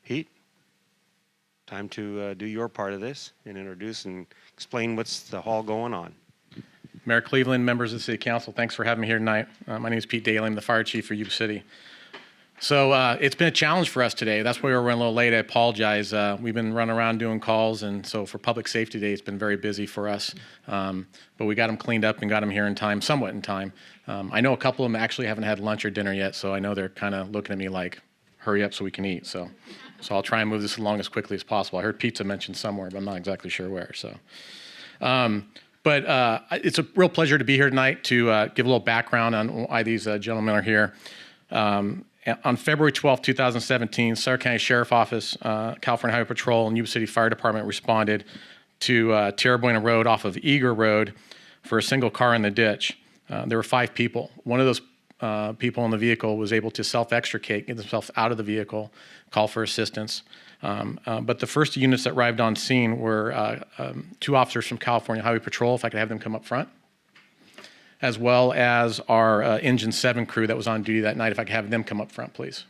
Pete, time to do your part of this and introduce and explain what's the hall going on. Mayor Cleveland, members of the City Council, thanks for having me here tonight. My name is Pete Daly. I'm the fire chief for Yuba City. So it's been a challenge for us today. That's why we're running a little late. I apologize. We've been running around doing calls, and so for Public Safety Day, it's been very busy for us. But we got them cleaned up and got them here in time, somewhat in time. I know a couple of them actually haven't had lunch or dinner yet, so I know they're kind of looking at me like, hurry up so we can eat. So I'll try and move this along as quickly as possible. I heard pizza mentioned somewhere, but I'm not exactly sure where. So. But it's a real pleasure to be here tonight to give a little background on why these gentlemen are here. On February 12, 2017, Sutter County Sheriff Office, California Highway Patrol, and Yuba City Fire Department responded to Tierra Buena Road off of Eager Road for a single car in the ditch. There were 5 people. One of those people in the vehicle was able to self-extricate, get themselves out of the vehicle, call for assistance. But the first units that arrived on scene were 2 officers from California Highway Patrol, if I could have them come up front, as well as our Engine 7 crew that was on duty that night, if I could have them come up front, please.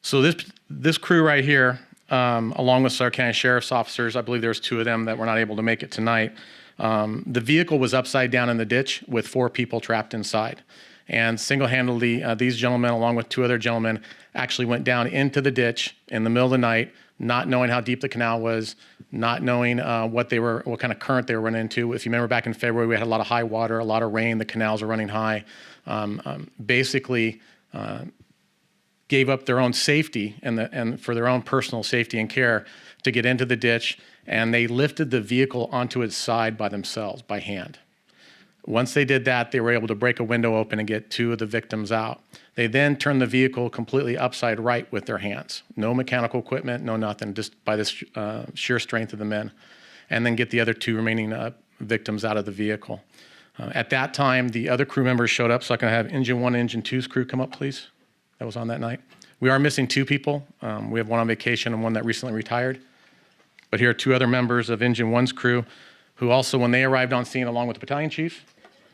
So this crew right here, along with Sutter County Sheriff's officers, I believe there's 2 of them that were not able to make it tonight. The vehicle was upside down in the ditch with 4 people trapped inside. And single-handedly, these gentlemen, along with 2 other gentlemen, actually went down into the ditch in the middle of the night, not knowing how deep the canal was, not knowing what kind of current they were running into. If you remember back in February, we had a lot of high water, a lot of rain, the canals are running high. Basically, gave up their own safety and for their own personal safety and care to get into the ditch, and they lifted the vehicle onto its side by themselves, by hand. Once they did that, they were able to break a window open and get 2 of the victims out. They then turned the vehicle completely upside right with their hands. No mechanical equipment, no nothing, just by this sheer strength of the men, and then get the other 2 remaining victims out of the vehicle. At that time, the other crew members showed up, so I can have Engine 1 and Engine 2's crew come up, please. That was on that night. We are missing 2 people. We have one on vacation and one that recently retired. But here are 2 other members of Engine 1's crew who also, when they arrived on scene, along with the battalion chief,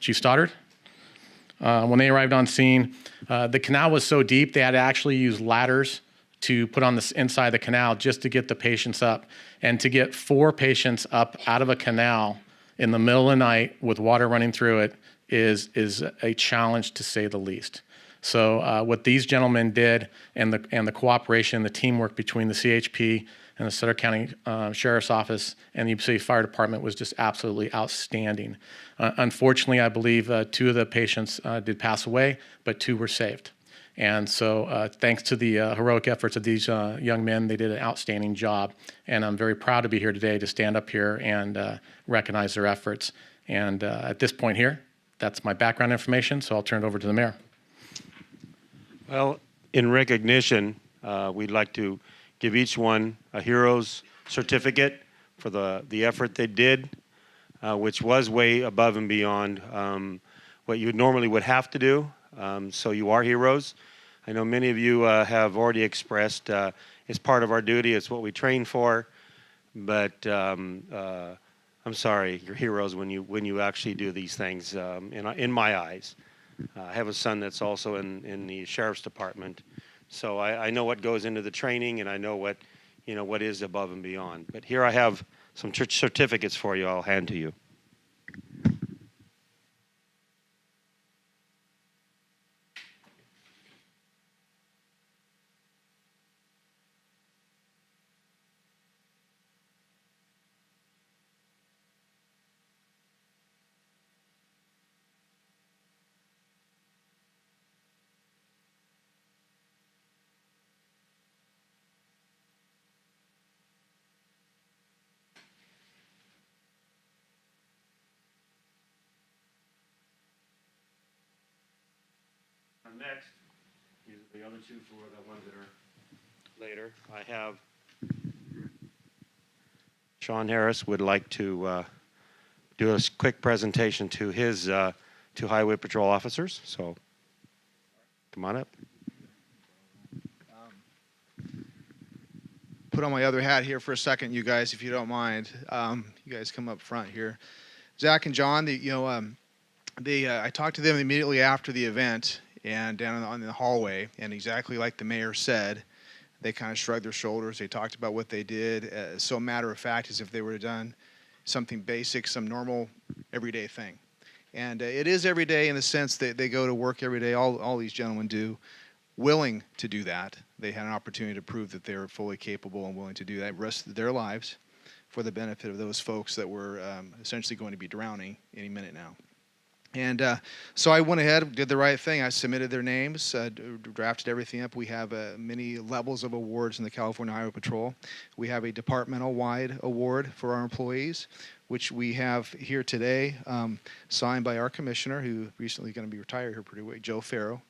Chief Stoddard, when they arrived on scene, the canal was so deep they had to actually use ladders to put on the inside of the canal just to get the patients up. And to get 4 patients up out of a canal in the middle of the night with water running through it is a challenge, to say the least. So what these gentlemen did, and the cooperation, the teamwork between the CHP and the Sutter County Sheriff's Office and the Yuba City Fire Department was just absolutely outstanding. Unfortunately, I believe 2 of the patients did pass away, but 2 were saved. And so thanks to the heroic efforts of these young men, they did an outstanding job. And I'm very proud to be here today to stand up here and recognize their efforts. And at this point here, that's my background information, so I'll turn it over to the mayor. Well, in recognition, we'd like to give each one a hero's certificate for the effort they did, which was way above and beyond what you normally would have to do. So you are heroes. I know many of you have already expressed it's part of our duty, it's what we train for, but I'm sorry, you're heroes when you actually do these things in my eyes. I have a son that's also in the sheriff's department, so I know what goes into the training, and I know what is above and beyond. But here I have some certificates for you. I'll hand to you. Next, these are the other 2 for the ones that are later. I have Sean Harris would like to do a quick presentation to his 2 highway patrol officers. So come on up. Put on my other hat here for a second, you guys, if you don't mind. You guys come up front here. Zach and John, I talked to them immediately after the event and down on the hallway, and exactly like the mayor said, they kind of shrugged their shoulders. They talked about what they did, so matter of fact, as if they would have done something basic, some normal, everyday thing. And it is every day in the sense that they go to work every day. All these gentlemen do, willing to do that. They had an opportunity to prove that they were fully capable and willing to do that the rest of their lives for the benefit of those folks that were essentially going to be drowning any minute now. And so I went ahead, did the right thing. I submitted their names, drafted everything up. We have many levels of awards in the California Highway Patrol. We have a departmental-wide award for our employees, which we have here today, signed by our commissioner, who recently going to be retired here pretty quick, Joe Farrow.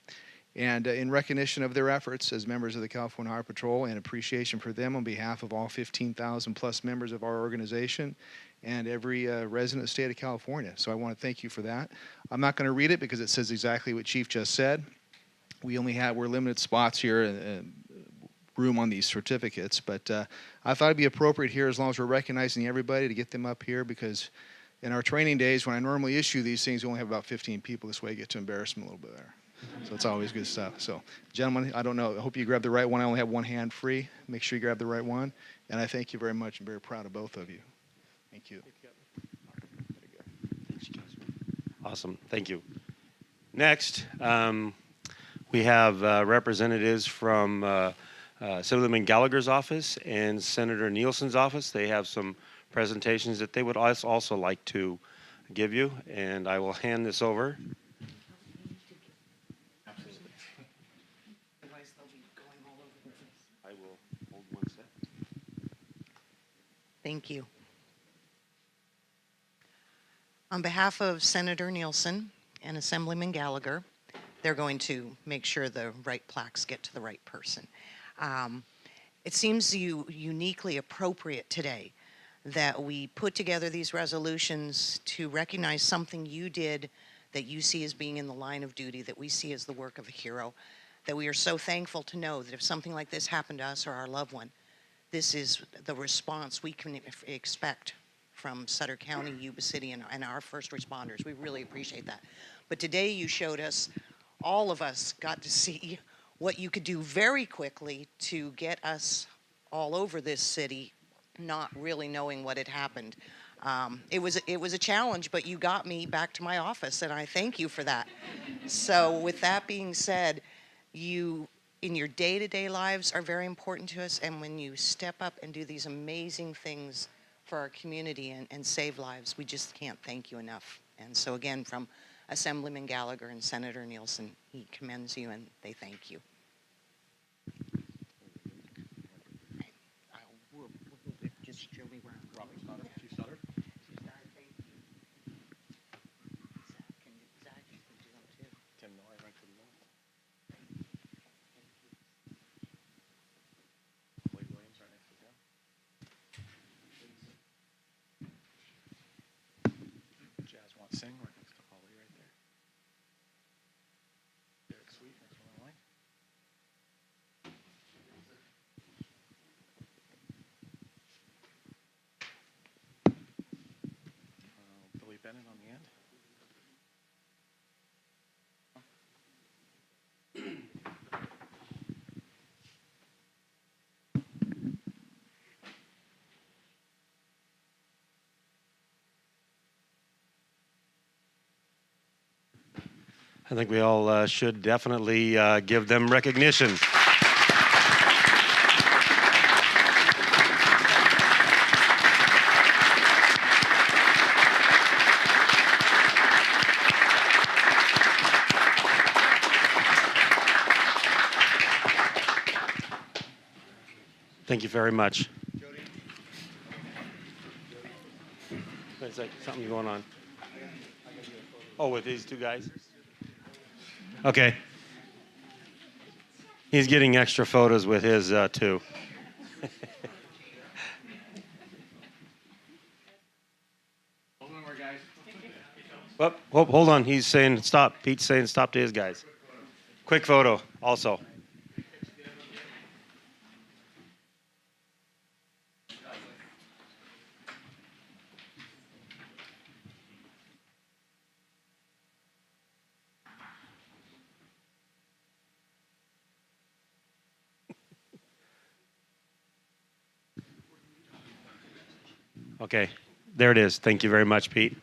And in recognition of their efforts as members of the California Highway Patrol and appreciation for them on behalf of all 15,000 plus members of our organization and every resident of the state of California. So I want to thank you for that. I'm not going to read it because it says exactly what Chief just said. We're limited spots here and room on these certificates, but I thought it'd be appropriate here, as long as we're recognizing everybody, to get them up here, because in our training days, when I normally issue these things, we only have about 15 people. This way I get to embarrass them a little bit there. So it's always good stuff. So, gentlemen, I don't know. I hope you grab the right one. I only have one hand free. Make sure you grab the right one. And I thank you very much. I'm very proud of both of you. Thank you. Awesome. Thank you. Next, we have representatives from Assemblyman Gallagher's office and Senator Nielsen's office. They have some presentations that they would also like to give you, and I will hand this over. I will hold one sec. Thank you. On behalf of Senator Nielsen and Assemblyman Gallagher, they're going to make sure the right plaques get to the right person. It seems uniquely appropriate today that we put together these resolutions to recognize something you did that you see as being in the line of duty, that we see as the work of a hero, that we are so thankful to know that if something like this happened to us or our loved one, this is the response we can expect from Sutter County, Yuba City, and our first responders. We really appreciate that. But today you showed us, all of us got to see what you could do very quickly to get us all over this city, not really knowing what had happened. It was a challenge, but you got me back to my office, and I thank you for that. So with that being said, you in your day-to-day lives are very important to us, and when you step up and do these amazing things for our community and save lives, we just can't thank you enough. And so again, from Assemblyman Gallagher and Senator Nielsen, he commends you and they thank you. Just show me where I'm Robert Stoddard, Chief Stoddard. Thank you. Zach, you can do them too. Tim Miller, right to the left. Blake Williams, right next to Tim. Jazz wants sing, right next to Holly, right there. Derek Sweet, next one in line. Billy Bennett on the end. I think we all should definitely give them recognition. Thank you very much. Is that something going on? Oh, with these two guys? Okay. He's getting extra photos with his too. Hold on, guys. Oh, hold on. He's saying stop. Pete's saying stop to his guys. Quick photo also. Okay, there it is. Thank you very much, Pete.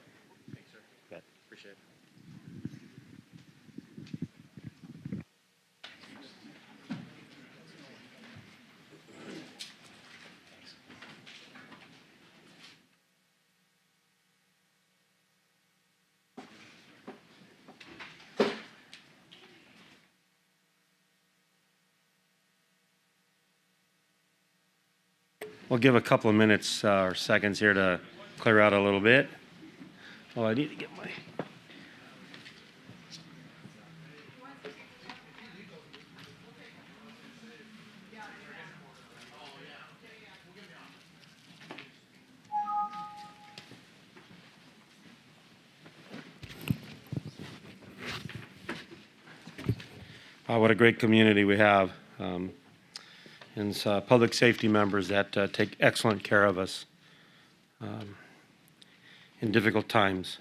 Appreciate it. We'll give a couple of minutes or seconds here to clear out a little bit. Oh, I need to get my. What a great community we have. And public safety members that take excellent care of us in difficult times.